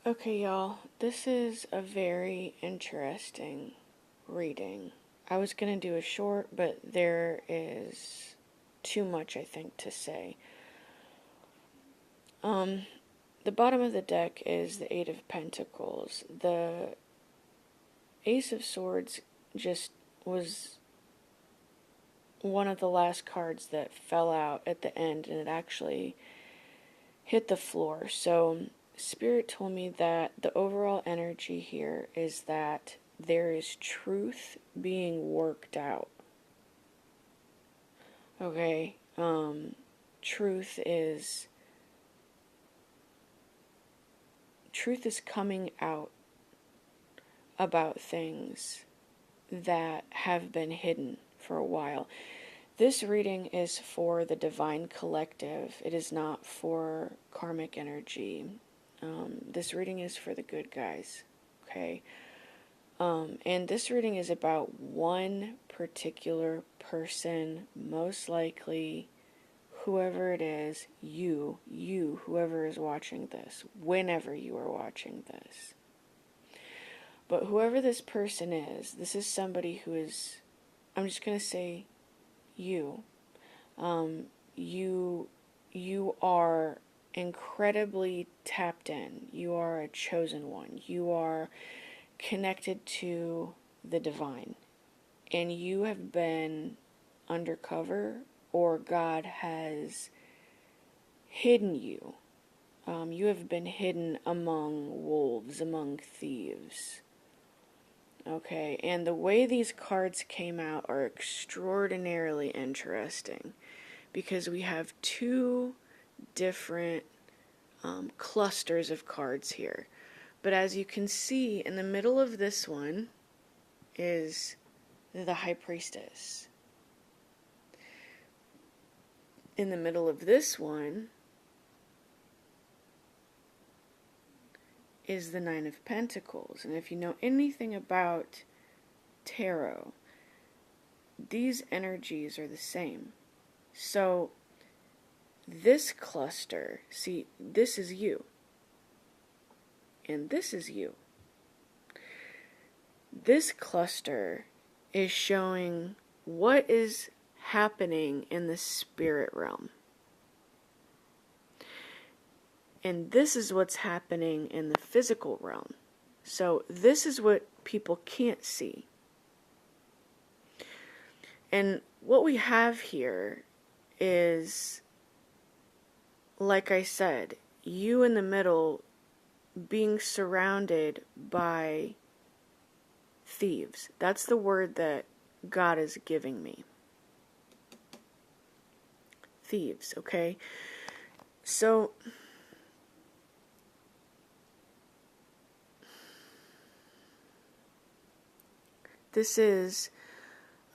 Okay, y'all, this is a very interesting reading. I was going to do a short, but there is too much, I think, to say. The bottom of the deck is the Eight of Pentacles. The Ace of Swords just was one of the last cards that fell out at the end, and it actually hit the floor. So Spirit told me that the overall energy here is that there is truth being worked out. Okay, truth is coming out about things that have been hidden for a while. This reading is for the Divine Collective. It is not for karmic energy. This reading is for the good guys. Okay. And this reading is about one particular person, most likely whoever it is, you, whoever is watching this, whenever you are watching this. But whoever this person is, this is somebody who is, I'm just going to say you. You are incredibly tapped in. You are a chosen one. You are connected to the divine. And you have been undercover, or God has hidden you. You have been hidden among wolves, among thieves. Okay, and the way these cards came out are extraordinarily interesting because we have two different clusters of cards here. But as you can see, in the middle of this one is the High Priestess. In the middle of this one is the Nine of Pentacles. And if you know anything about tarot, these energies are the same. So this cluster, see, this is you. And this is you. This cluster is showing what is happening in the spirit realm. And this is what's happening in the physical realm. So this is what people can't see. And what we have here is, like I said, you in the middle being surrounded by thieves. That's the word that God is giving me. Thieves, okay? So this is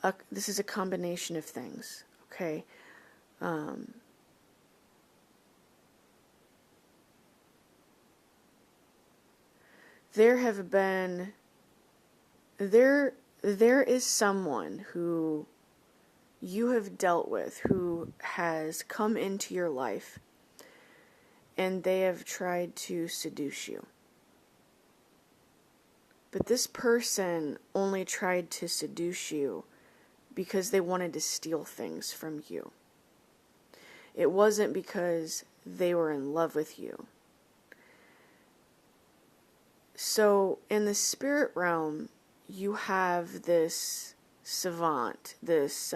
a combination of things, okay? There is someone who you have dealt with who has come into your life and they have tried to seduce you. But this person only tried to seduce you because they wanted to steal things from you. It wasn't because they were in love with you. So in the spirit realm, you have this savant, this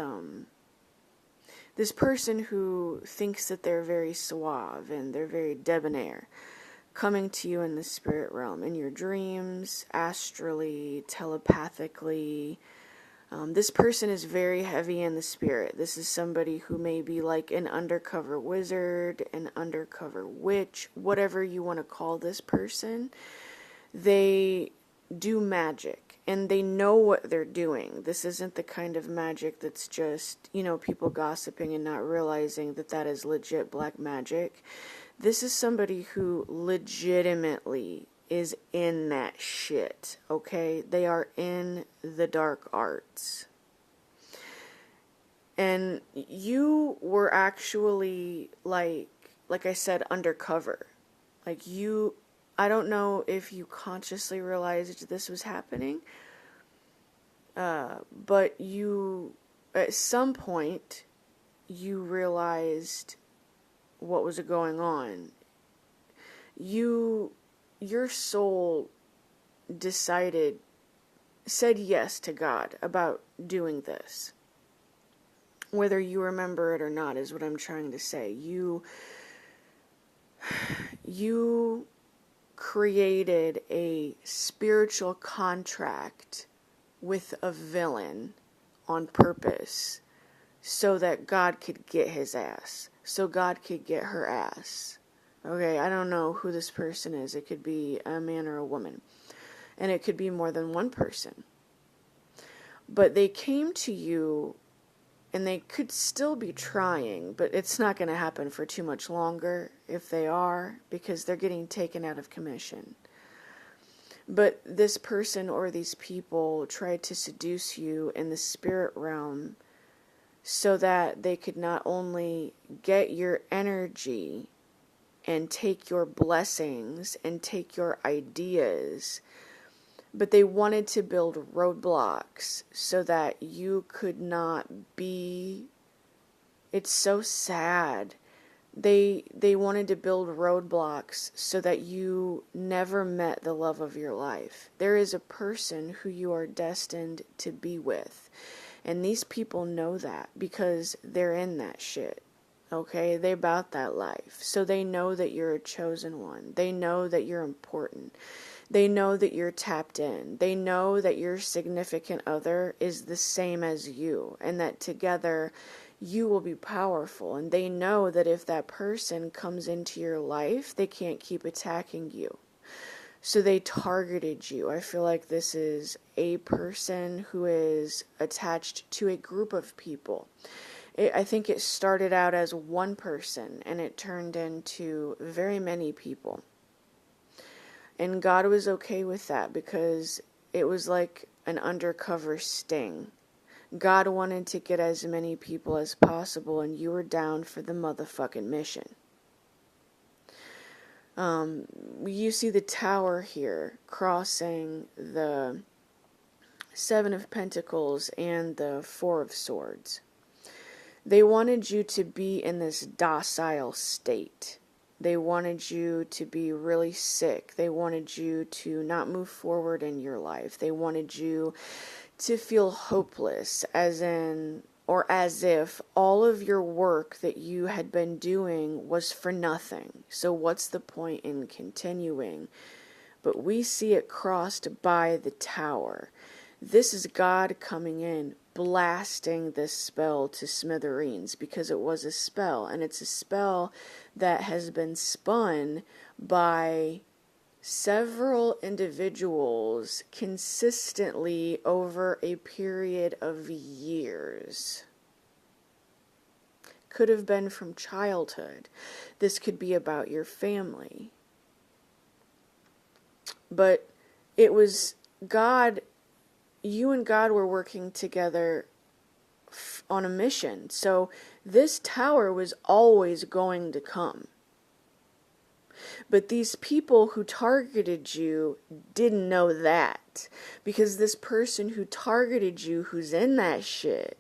person who thinks that they're very suave and they're very debonair, coming to you in the spirit realm, in your dreams, astrally, telepathically. This person is very heavy in the spirit. This is somebody who may be like an undercover wizard, an undercover witch, whatever you want to call this person. They do magic, and they know what they're doing. This isn't the kind of magic that's just, people gossiping and not realizing that that is legit black magic. This is somebody who legitimately is in that shit, okay? They are in the dark arts. And you were actually, like I said, undercover. Like, you I don't know if you consciously realized this was happening, but you, at some point, you realized what was going on. Your soul said yes to God about doing this. Whether you remember it or not is what I'm trying to say. You created a spiritual contract with a villain on purpose so that God could get his ass. So God could get her ass. Okay, I don't know who this person is. It could be a man or a woman. And it could be more than one person. But they came to you, and they could still be trying, but it's not going to happen for too much longer if they are, because they're getting taken out of commission. But this person or these people tried to seduce you in the spirit realm so that they could not only get your energy and take your blessings and take your ideas, but they wanted to build roadblocks so that you could not be. It's so sad. They wanted to build roadblocks so that you never met the love of your life. There is a person who you are destined to be with. And these people know that because they're in that shit. Okay, they about that life. So they know that you're a chosen one. They know that you're important. They know that you're tapped in. They know that your significant other is the same as you, and that together you will be powerful. And they know that if that person comes into your life, they can't keep attacking you. So they targeted you. I feel like this is a person who is attached to a group of people. I think it started out as one person, and it turned into very many people. And God was okay with that because it was like an undercover sting. God wanted to get as many people as possible, and you were down for the motherfucking mission. You see the tower here crossing the Seven of Pentacles and the Four of Swords. They wanted you to be in this docile state. They wanted you to be really sick. They wanted you to not move forward in your life. They wanted you to feel hopeless, as if all of your work that you had been doing was for nothing. So what's the point in continuing? But we see it crossed by the tower. This is God coming in, blasting this spell to smithereens, because it was a spell, and it's a spell that has been spun by several individuals consistently over a period of years. Could have been from childhood. This could be about your family. But it was God. You and God were working together on a mission. So this tower was always going to come. But these people who targeted you didn't know that. Because this person who targeted you, who's in that shit,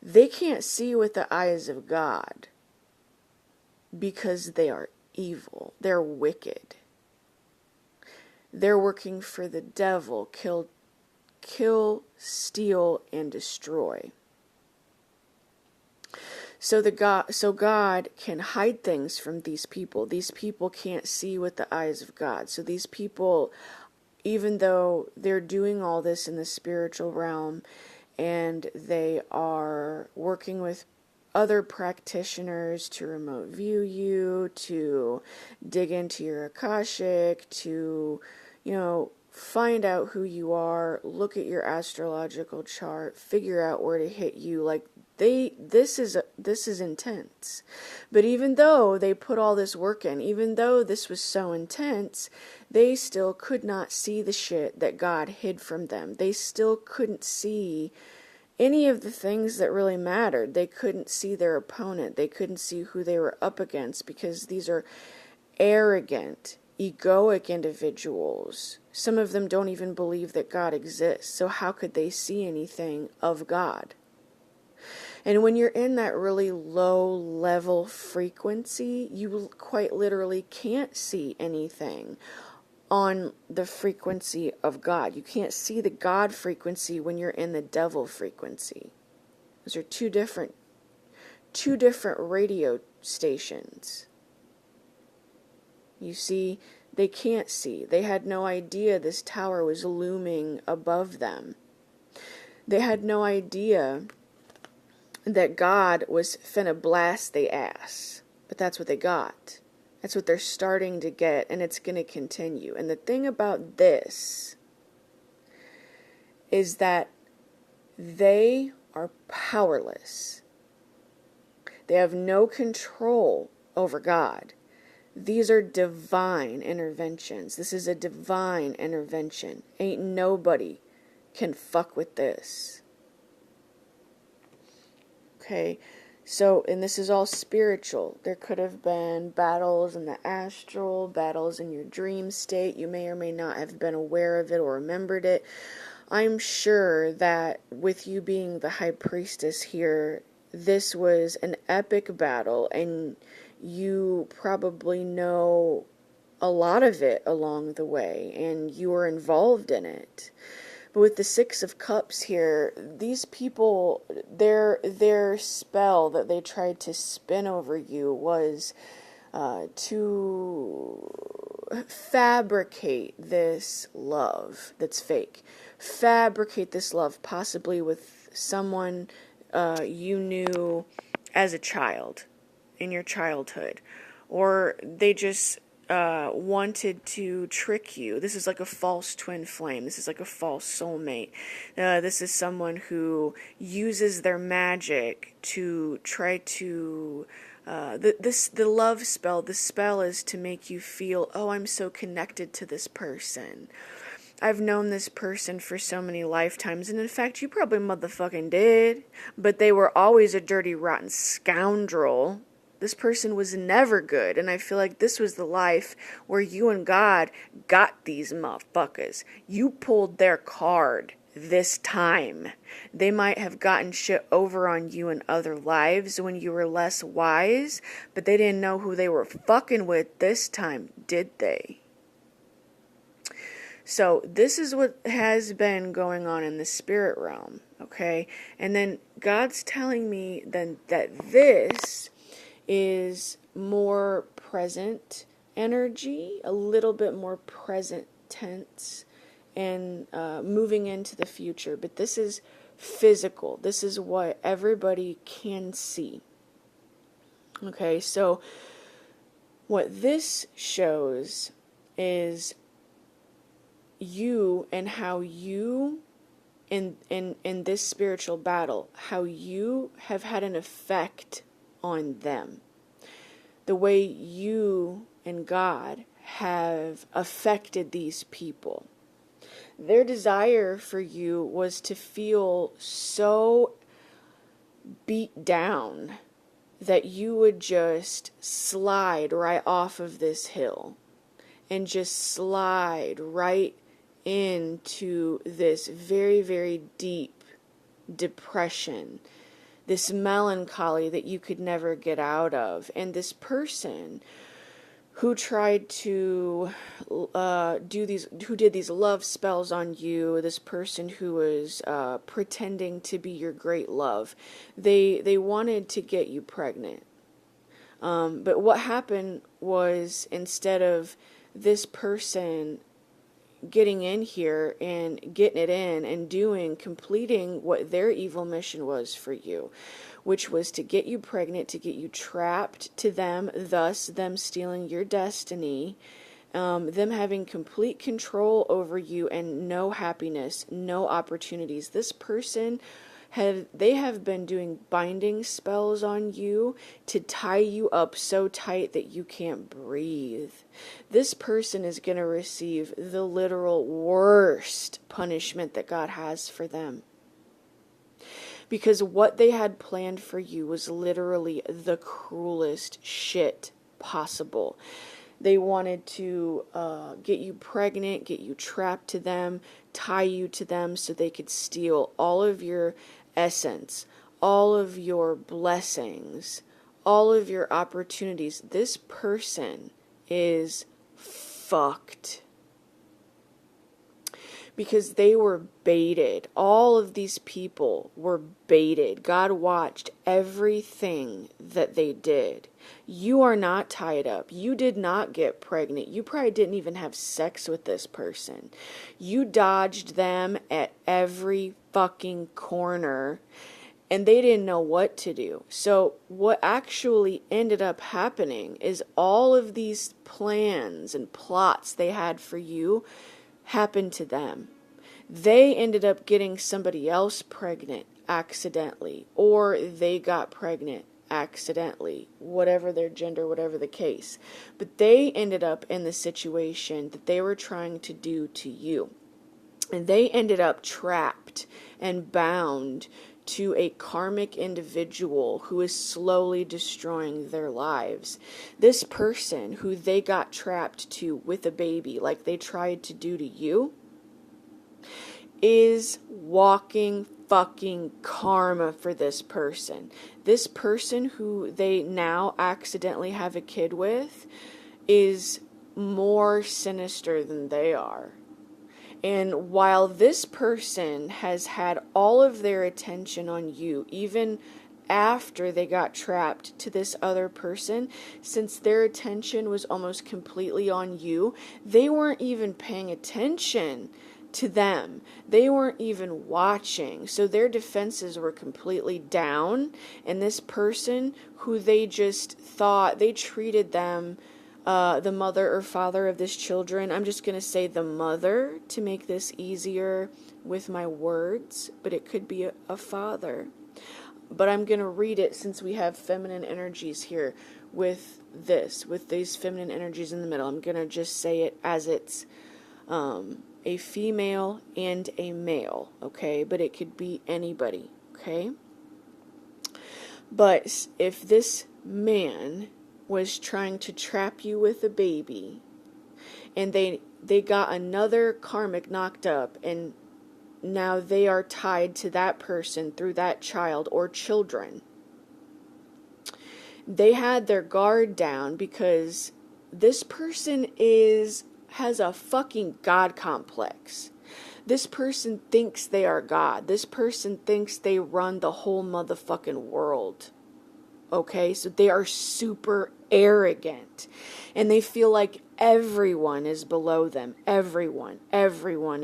they can't see with the eyes of God. Because they are evil. They're wicked. They're working for the devil. Kill, steal, and destroy. So God can hide things from these people. These people can't see with the eyes of God. So these people, even though they're doing all this in the spiritual realm, and they are working with other practitioners to remote view you, to dig into your Akashic, to, find out who you are, look at your astrological chart, figure out where to hit you. Like this is intense. But even though they put all this work in, even though this was so intense, they still could not see the shit that God hid from them. They still couldn't see any of the things that really mattered. They couldn't see their opponent. They couldn't see who they were up against, because these are arrogant, egoic individuals. Some of them don't even believe that God exists. So how could they see anything of God? And when you're in that really low level frequency, you quite literally can't see anything on the frequency of God. You can't see the God frequency when you're in the devil frequency. Those are two different radio stations. You see, they can't see. They had no idea this tower was looming above them. They had no idea that God was finna blast they ass. But that's what they got. That's what they're starting to get, and it's going to continue. And the thing about this is that they are powerless. They have no control over God. These are divine interventions. This is a divine intervention. Ain't nobody can fuck with this. Okay, so, and this is all spiritual. There could have been battles in the astral, battles in your dream state. You may or may not have been aware of it or remembered it. I'm sure that with you being the high priestess here, this was an epic battle, and you probably know a lot of it along the way, and you were involved in it. But with the Six of Cups here, these people, their spell that they tried to spin over you was to fabricate this love that's fake. Fabricate this love, possibly with someone you knew as a child, in your childhood. Or they just wanted to trick you. This is like a false twin flame. This is like a false soulmate. This is someone who uses their magic to try to the love spell. The spell is to make you feel, oh, I'm so connected to this person. I've known this person for so many lifetimes, and in fact, you probably motherfucking did, but they were always a dirty, rotten scoundrel. This person was never good, and I feel like this was the life where you and God got these motherfuckers. You pulled their card this time. They might have gotten shit over on you in other lives when you were less wise, but they didn't know who they were fucking with this time, did they? So this is what has been going on in the spirit realm, okay? And then God's telling me then that this is more present energy, a little bit more present tense, and moving into the future. But this is physical. This is what everybody can see. Okay, so what this shows is you and how you, in this spiritual battle, how you have had an effect on them. The way you and God have affected these people. Their desire for you was to feel so beat down that you would just slide right off of this hill and just slide right into this very, very deep depression, this melancholy that you could never get out of. And this person who tried to did these love spells on you, this person who was pretending to be your great love, they wanted to get you pregnant. But what happened was, instead of this person getting in here and getting it in and completing what their evil mission was for you, which was to get you pregnant, to get you trapped to them, thus them stealing your destiny, them having complete control over you and no happiness, no opportunities. This person they have been doing binding spells on you to tie you up so tight that you can't breathe. This person is going to receive the literal worst punishment that God has for them. Because what they had planned for you was literally the cruelest shit possible. They wanted to get you pregnant, get you trapped to them, tie you to them so they could steal all of your essence, all of your blessings, all of your opportunities. This person is fucked. Because they were baited. All of these people were baited. God watched everything that they did. You are not tied up. You did not get pregnant. You probably didn't even have sex with this person. You dodged them at every fucking corner, and they didn't know what to do. So what actually ended up happening is all of these plans and plots they had for you happened to them. They ended up getting somebody else pregnant accidentally, or they got pregnant accidentally, whatever their gender, whatever the case. But they ended up in the situation that they were trying to do to you. And they ended up trapped and bound to a karmic individual who is slowly destroying their lives. This person who they got trapped to with a baby, like they tried to do to you, is walking fucking karma for this person. This person who they now accidentally have a kid with is more sinister than they are. And while this person has had all of their attention on you, even after they got trapped to this other person, since their attention was almost completely on you, they weren't even paying attention to them. They weren't even watching. So their defenses were completely down. And this person who they just thought, they treated them the mother or father of this children. I'm just going to say the mother to make this easier with my words, but it could be a father. But I'm going to read it since we have feminine energies here with these feminine energies in the middle. I'm going to just say it as it's a female and a male, okay? But it could be anybody, okay? But if this man was trying to trap you with a baby, and they got another karmic knocked up, and now they are tied to that person through that child or children. They had their guard down because this person has a fucking God complex. This person thinks they are God. This person thinks they run the whole motherfucking world. Okay, so they are super arrogant, and they feel like everyone is below them. Everyone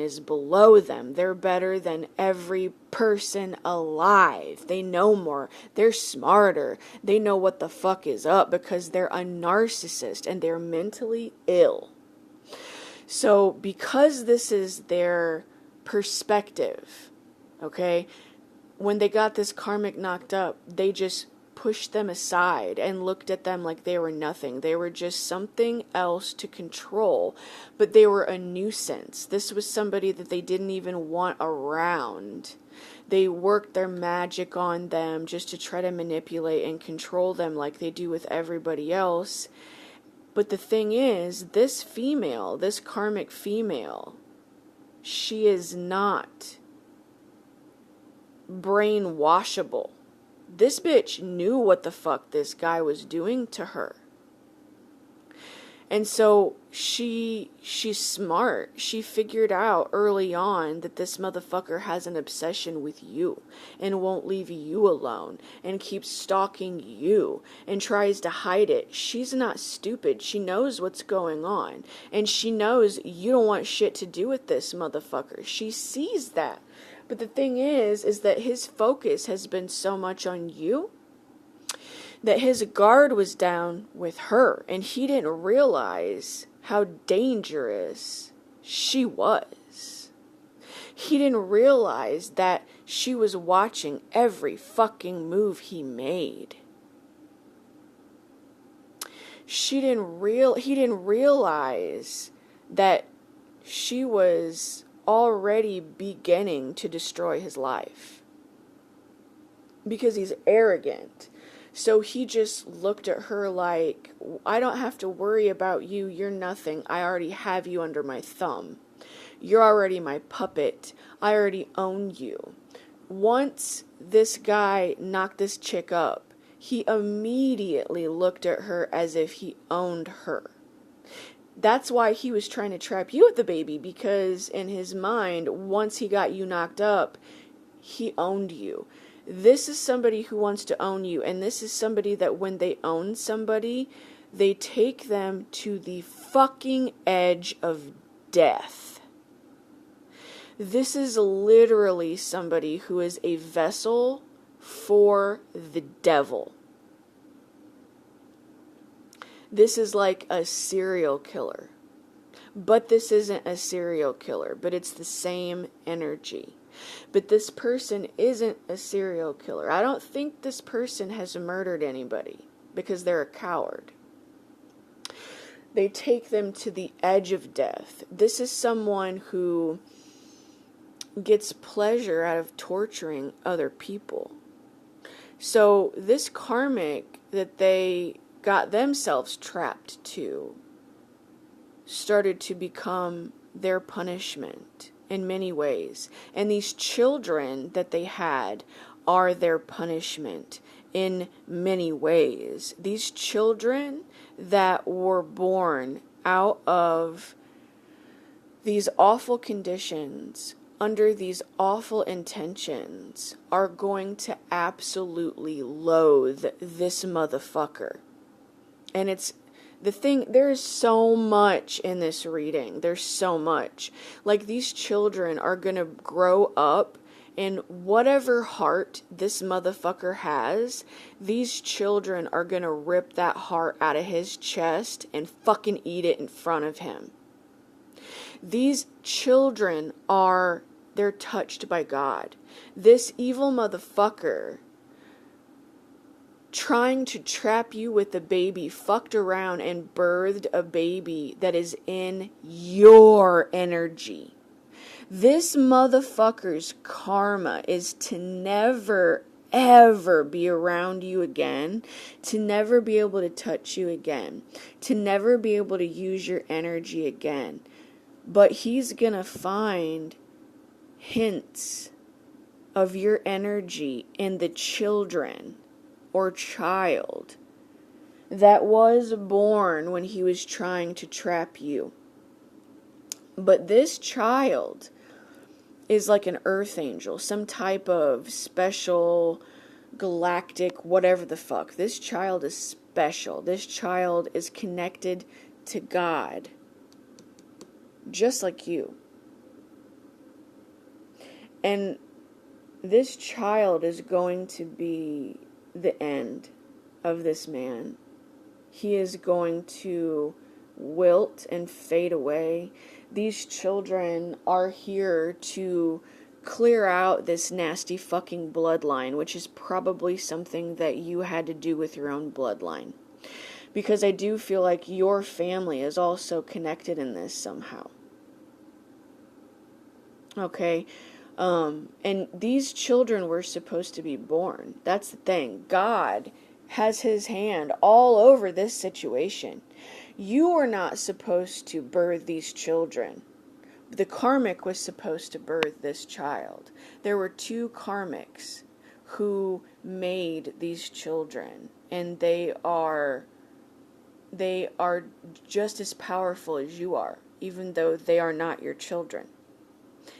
is below them. They're better than every person alive. They know more. They're smarter. They know what the fuck is up because they're a narcissist and they're mentally ill. So because this is their perspective, okay, when they got this karmic knocked up, they just pushed them aside and looked at them like they were nothing. They were just something else to control, but they were a nuisance. This was somebody that they didn't even want around. They worked their magic on them just to try to manipulate and control them like they do with everybody else. But the thing is, this female, this karmic female, she is not brainwashable. This bitch knew what the fuck this guy was doing to her. And so she's smart. She figured out early on that this motherfucker has an obsession with you and won't leave you alone and keeps stalking you and tries to hide it. She's not stupid. She knows what's going on. And she knows you don't want shit to do with this motherfucker. She sees that. But the thing is that his focus has been so much on you that his guard was down with her, and he didn't realize how dangerous she was. He didn't realize that she was watching every fucking move he made. He didn't realize that she was already beginning to destroy his life. Because he's arrogant. So he just looked at her like, I don't have to worry about you. You're nothing. I already have you under my thumb. You're already my puppet. I already own you. Once this guy knocked this chick up, he immediately looked at her as if he owned her. That's why he was trying to trap you with the baby, because in his mind, once he got you knocked up, he owned you. This is somebody who wants to own you, and this is somebody that when they own somebody, they take them to the fucking edge of death. This is literally somebody who is a vessel for the devil. This is like a serial killer. But this isn't a serial killer, but it's the same energy. But this person isn't a serial killer. I don't think this person has murdered anybody because they're a coward. They take them to the edge of death. This is someone who gets pleasure out of torturing other people. So this karmic that they got themselves trapped to started to become their punishment in many ways. And these children that they had are their punishment in many ways. These children that were born out of these awful conditions, under these awful intentions, are going to absolutely loathe this motherfucker. And it's the thing, there is so much in this reading. There's so much. Like, these children are going to grow up, and whatever heart this motherfucker has, these children are going to rip that heart out of his chest and fucking eat it in front of him. These children they're touched by God. This evil motherfucker trying to trap you with a baby, fucked around and birthed a baby that is in your energy. This motherfucker's karma is to never, ever be around you again, to never be able to touch you again, to never be able to use your energy again. But he's gonna find hints of your energy in the children or child that was born when he was trying to trap you. But this child is like an earth angel, some type of special galactic whatever the fuck. This child is special. This child is connected to God, just like you. And this child is going to be the end of this man. He is going to wilt and fade away. These children are here to clear out this nasty fucking bloodline, which is probably something that you had to do with your own bloodline. Because I do feel like your family is also connected in this somehow. Okay? And these children were supposed to be born. That's the thing. God has his hand all over this situation. You were not supposed to birth these children. The karmic was supposed to birth this child. There were two karmics who made these children, and they are just as powerful as you are, even though they are not your children.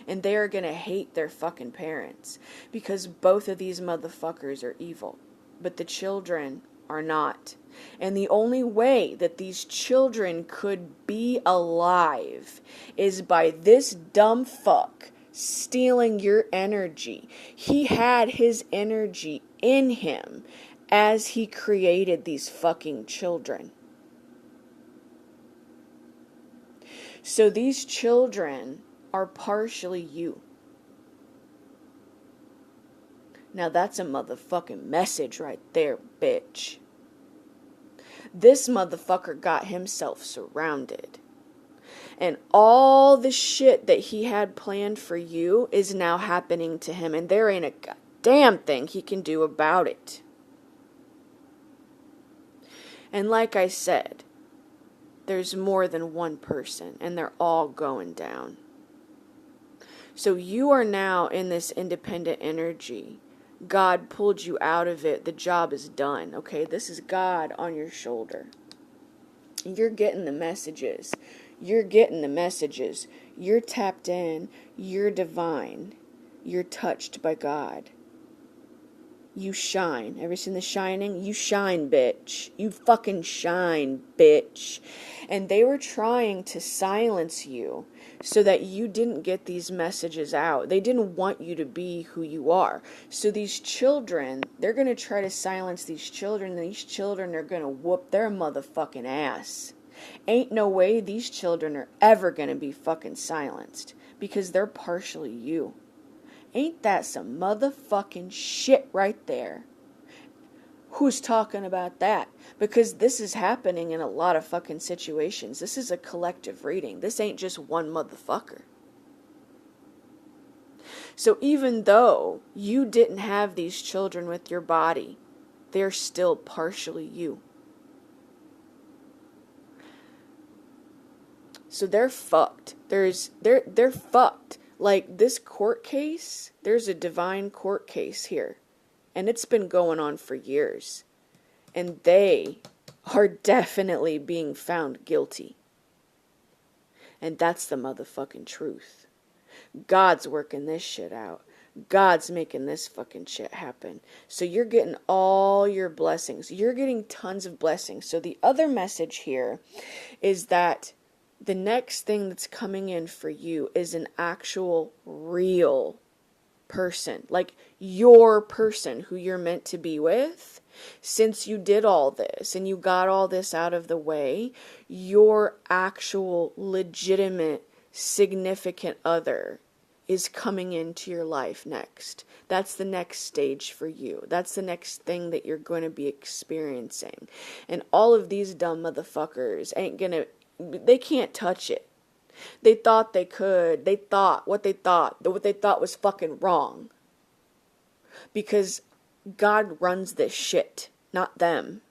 And they are going to hate their fucking parents, because both of these motherfuckers are evil. But the children are not. And the only way that these children could be alive is by this dumb fuck stealing your energy. He had his energy in him as he created these fucking children. So these children are partially you. Now that's a motherfucking message right there, bitch. This motherfucker got himself surrounded. And all the shit that he had planned for you is now happening to him. And there ain't a goddamn thing he can do about it. And like I said, there's more than one person, and they're all going down. So you are now in this independent energy. God pulled you out of it. The job is done. Okay, this is God on your shoulder. You're getting the messages. You're getting the messages. You're tapped in. You're divine. You're touched by God. You shine. Ever seen The Shining? You shine, bitch. You fucking shine, bitch. And they were trying to silence you so that you didn't get these messages out. They didn't want you to be who you are. So these children, they're going to try to silence these children, and these children are going to whoop their motherfucking ass. Ain't no way these children are ever going to be fucking silenced, because they're partially you. Ain't that some motherfucking shit right there? Who's talking about that? Because this is happening in a lot of fucking situations. This is a collective reading. This ain't just one motherfucker. So even though you didn't have these children with your body, they're still partially you. So they're fucked. They're fucked. Like this court case, there's a divine court case here. And it's been going on for years. And they are definitely being found guilty. And that's the motherfucking truth. God's working this shit out. God's making this fucking shit happen. So you're getting all your blessings. You're getting tons of blessings. So the other message here is that the next thing that's coming in for you is an actual real person, like your person who you're meant to be with. Since you did all this and you got all this out of the way, your actual legitimate significant other is coming into your life next. That's the next stage for you. That's the next thing that you're going to be experiencing. And all of these dumb motherfuckers they can't touch it. They thought they could. They thought what they thought was fucking wrong. Because God runs this shit, not them.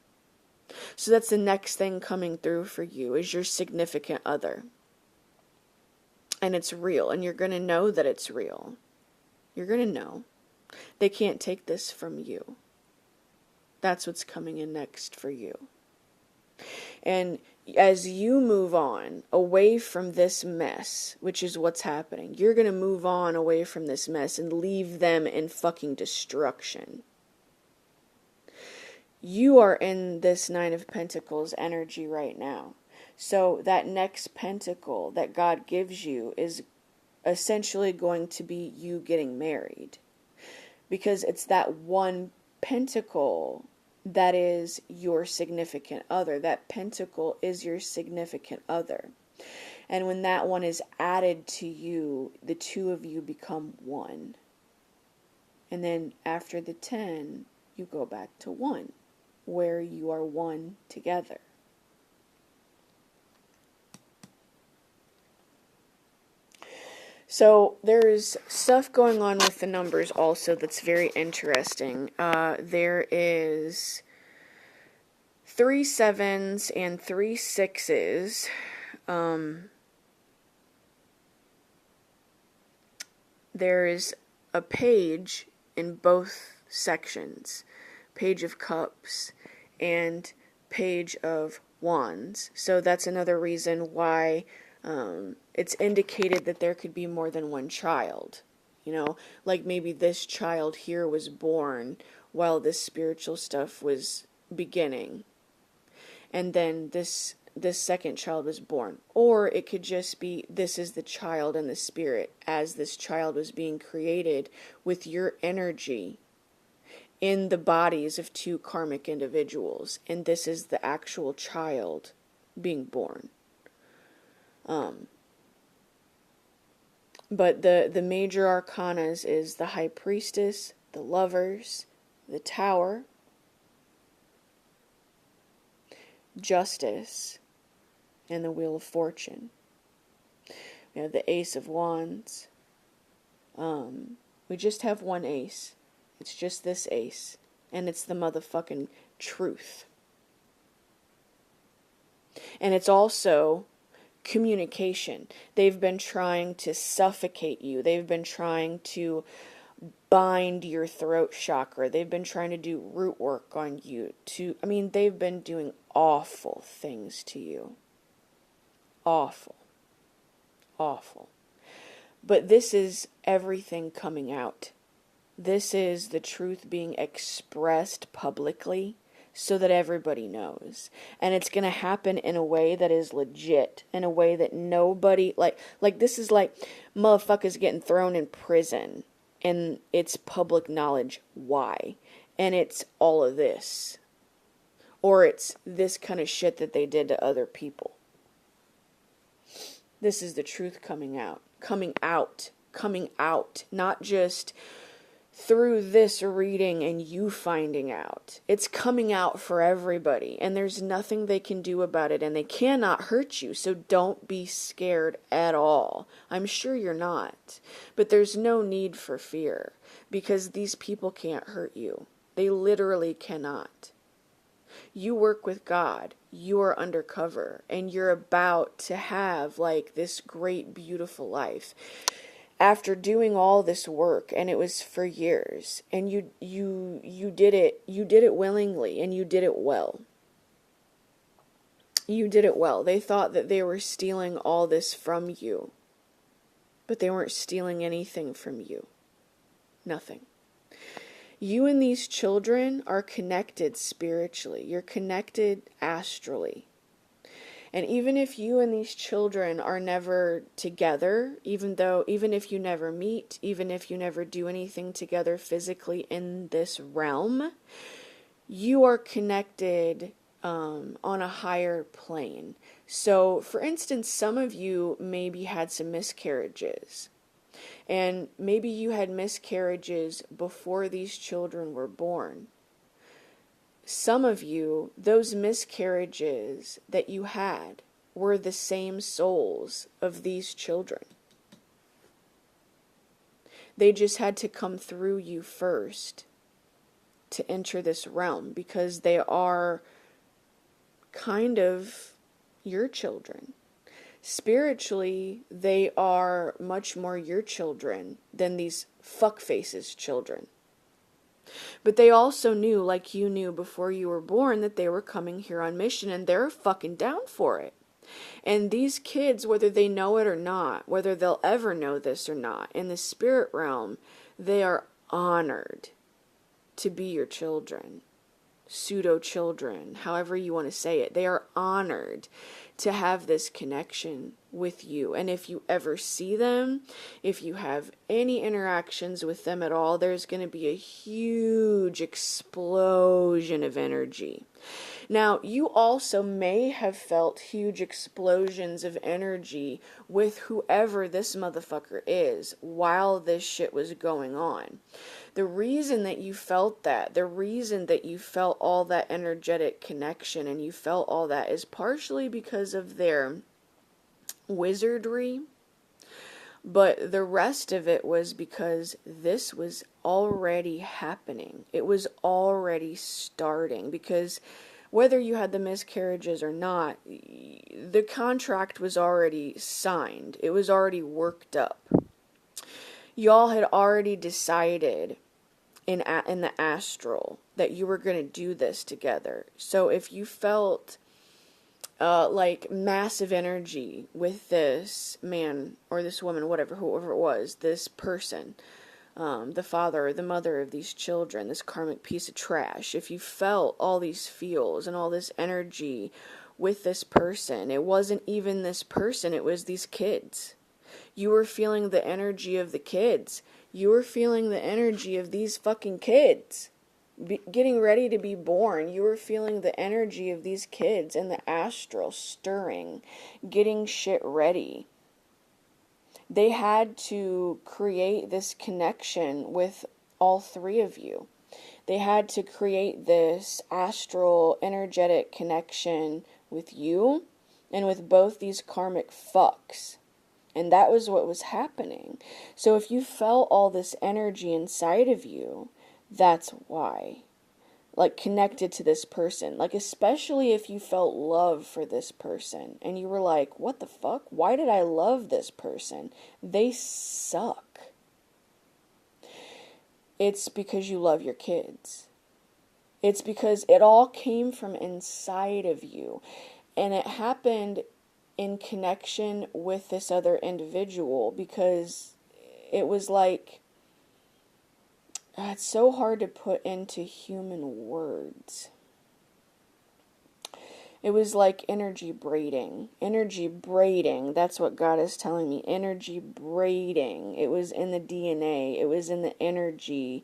So that's the next thing coming through for you, is your significant other. And it's real, and you're going to know that it's real. You're going to know. They can't take this from you. That's what's coming in next for you. And as you move on away from this mess, which is what's happening, you're going to move on away from this mess and leave them in fucking destruction. You are in this Nine of Pentacles energy right now. So that next pentacle that God gives you is essentially going to be you getting married. Because it's that one pentacle that is your significant other. That pentacle is your significant other. And when that one is added to you, the two of you become one. And then after the 10, you go back to 1, where you are one together. So there's stuff going on with the numbers also that's very interesting. There is 3 7s and 3 6s. There is a page in both sections. Page of Cups and Page of Wands. So that's another reason why it's indicated that there could be more than one child. You know, like maybe this child here was born while this spiritual stuff was beginning. And then this second child was born. Or it could just be this is the child and the spirit as this child was being created with your energy in the bodies of 2 karmic individuals. And this is the actual child being born. But the major arcanas is the High Priestess, the Lovers, the Tower, Justice, and the Wheel of Fortune. We have the Ace of Wands. We just have one ace. It's just this ace. And it's the motherfucking truth. And it's also communication. They've been trying to suffocate you. They've been trying to bind your throat chakra. They've been trying to do root work on you. They've been doing awful things to you. Awful. Awful. But this is everything coming out. This is the truth being expressed publicly so that everybody knows. And it's going to happen in a way that is legit, in a way that nobody, like this is like motherfuckers getting thrown in prison, and it's public knowledge why. And it's all of this. Or it's this kind of shit that they did to other people. This is the truth coming out. Coming out. Not just through this reading and you finding out. It's coming out for everybody, and there's nothing they can do about it, and they cannot hurt you, so don't be scared at all. I'm sure you're not, but there's no need for fear, because these people can't hurt you. They literally cannot. You work with God, you are undercover, and you're about to have like this great, beautiful life. After doing all this work, and it was for years, and you did it willingly, and you did it well. You did it well. They thought that they were stealing all this from you, but they weren't stealing anything from you. Nothing. You and these children are connected spiritually. You're connected astrally. And even if you and these children are never together, even if you never meet, even if you never do anything together physically in this realm, you are connected on a higher plane. So, for instance, some of you maybe had some miscarriages. And maybe you had miscarriages before these children were born. Some of you, those miscarriages that you had were the same souls of these children. They just had to come through you first to enter this realm, because they are kind of your children. Spiritually, they are much more your children than these fuckfaces' children. But they also knew, like you knew before you were born, that they were coming here on mission, and they're fucking down for it. And these kids, whether they know it or not, whether they'll ever know this or not, in the spirit realm, they are honored to be your children. Pseudo-children, however you want to say it. They are honored to have this connection with you. And if you ever see them, if you have any interactions with them at all, there's going to be a huge explosion of energy. Now, you also may have felt huge explosions of energy with whoever this motherfucker is while this shit was going on. The reason that you felt that, the reason that you felt all that energetic connection and you felt all that is partially because of their wizardry, but the rest of it was because this was already happening. It was already starting, because whether you had the miscarriages or not, the contract was already signed. It was already worked up. Y'all had already decided in the astral that you were going to do this together. So if you felt like massive energy with this man or this woman, whoever it was, this person, the father or the mother of these children, this karmic piece of trash, if you felt all these feels and all this energy with this person, it wasn't even this person, it was these kids. You were feeling the energy of the kids. You were feeling the energy of these fucking kids getting ready to be born. You were feeling the energy of these kids and the astral stirring, getting shit ready. They had to create this connection with all three of you. They had to create this astral energetic connection with you and with both these karmic fucks. And that was what was happening. So if you felt all this energy inside of you, that's why. like connected to this person. Like especially if you felt love for this person and you were like, what the fuck? Why did I love this person? They suck. It's because you love your kids. It's because it all came from inside of you. And it happened in connection with this other individual because it was like, it's so hard to put into human words. It was like energy braiding. Energy braiding, that's what God is telling me. Energy braiding. It was in the DNA. It was in the energy.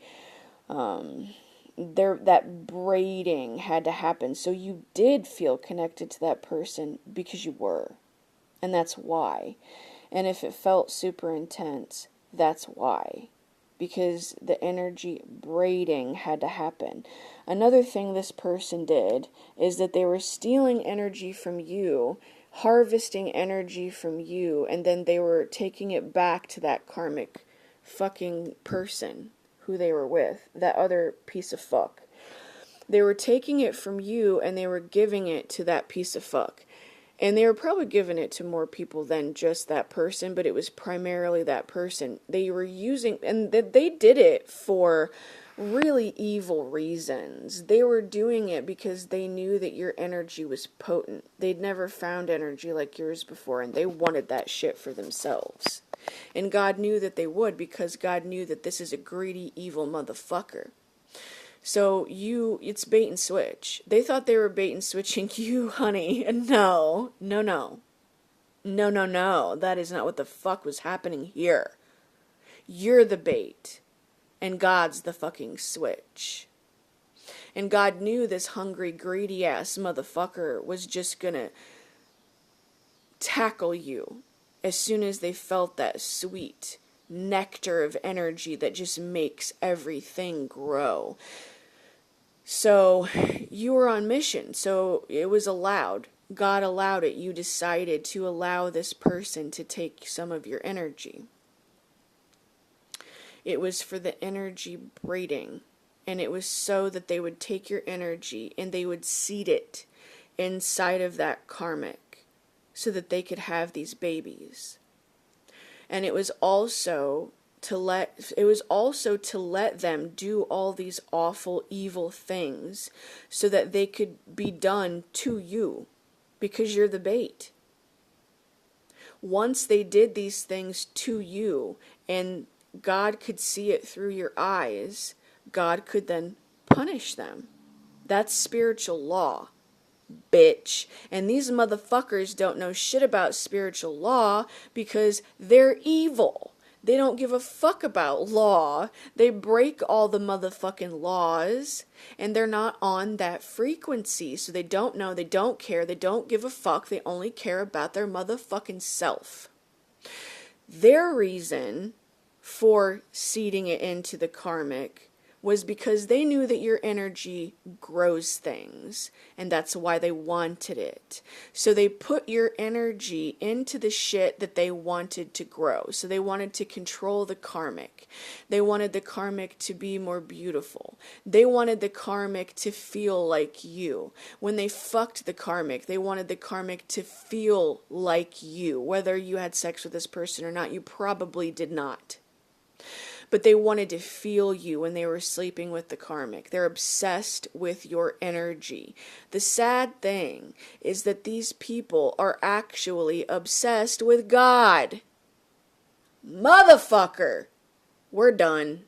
That braiding had to happen. So you did feel connected to that person because you were. And that's why. And if it felt super intense, that's why. Because the energy braiding had to happen. Another thing this person did is that they were stealing energy from you, harvesting energy from you, and then they were taking it back to that karmic fucking person who they were with, that other piece of fuck. They were taking it from you and they were giving it to that piece of fuck. And they were probably giving it to more people than just that person, but it was primarily that person. They were using, and they did it for really evil reasons. They were doing it because they knew that your energy was potent. They'd never found energy like yours before, and they wanted that shit for themselves. And God knew that they would, because God knew that this is a greedy, evil motherfucker. So it's bait and switch. They thought they were bait and switching you, honey. No. No. That is not what the fuck was happening here. You're the bait. And God's the fucking switch. And God knew this hungry, greedy ass motherfucker was just gonna tackle you as soon as they felt that sweet nectar of energy that just makes everything grow. So you were on mission, so it was allowed. God allowed it. You decided to allow this person to take some of your energy. It was for the energy braiding, and it was so that they would take your energy and they would seed it inside of that karmic so that they could have these babies. And it was also to let them do all these awful, evil things so that they could be done to you, because you're the bait. Once they did these things to you and God could see it through your eyes, God could then punish them. That's spiritual law, bitch. And these motherfuckers don't know shit about spiritual law because they're evil. They don't give a fuck about law. They break all the motherfucking laws, and they're not on that frequency. So they don't know, they don't care, they don't give a fuck. They only care about their motherfucking self. Their reason for seeding it into the karmic was because they knew that your energy grows things, and that's why they wanted it. So they put your energy into the shit that they wanted to grow. So they wanted to control the karmic. They wanted the karmic to be more beautiful. They wanted the karmic to feel like you. When they fucked the karmic, they wanted the karmic to feel like you. Whether you had sex with this person or not, you probably did not. But they wanted to feel you when they were sleeping with the karmic. They're obsessed with your energy. The sad thing is that these people are actually obsessed with God. Motherfucker! We're done.